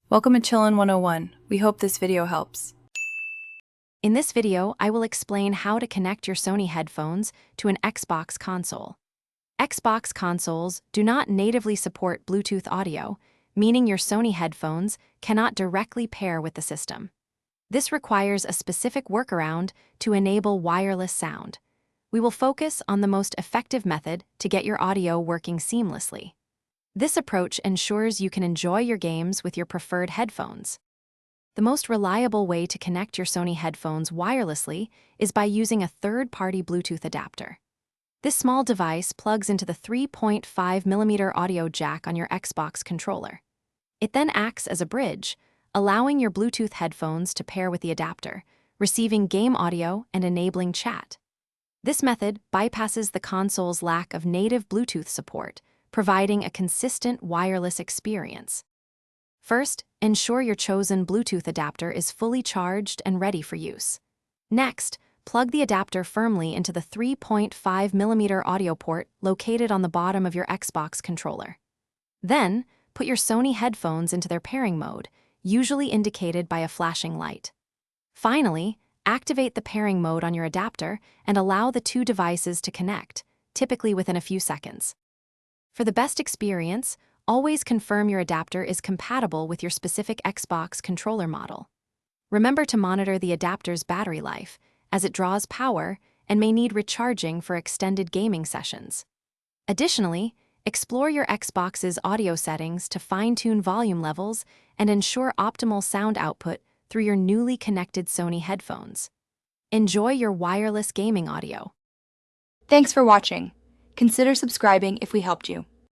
Welcome to Chillin' 101. We hope this video helps. In this video, I will explain how to connect your Sony headphones to an Xbox console. Xbox consoles do not natively support Bluetooth audio, meaning your Sony headphones cannot directly pair with the system. This requires a specific workaround to enable wireless sound. We will focus on the most effective method to get your audio working seamlessly. This approach ensures you can enjoy your games with your preferred headphones. The most reliable way to connect your Sony headphones wirelessly is by using a third-party Bluetooth adapter. This small device plugs into the 3.5mm audio jack on your Xbox controller. It then acts as a bridge, allowing your Bluetooth headphones to pair with the adapter, receiving game audio and enabling chat. This method bypasses the console's lack of native Bluetooth support, providing a consistent wireless experience. First, ensure your chosen Bluetooth adapter is fully charged and ready for use. Next, plug the adapter firmly into the 3.5mm audio port located on the bottom of your Xbox controller. Then, put your Sony headphones into their pairing mode, usually indicated by a flashing light. Finally, activate the pairing mode on your adapter and allow the two devices to connect, typically within a few seconds. For the best experience, always confirm your adapter is compatible with your specific Xbox controller model. Remember to monitor the adapter's battery life, as it draws power and may need recharging for extended gaming sessions. Additionally, explore your Xbox's audio settings to fine-tune volume levels and ensure optimal sound output through your newly connected Sony headphones. Enjoy your wireless gaming audio. Thanks for watching. Consider subscribing if we helped you.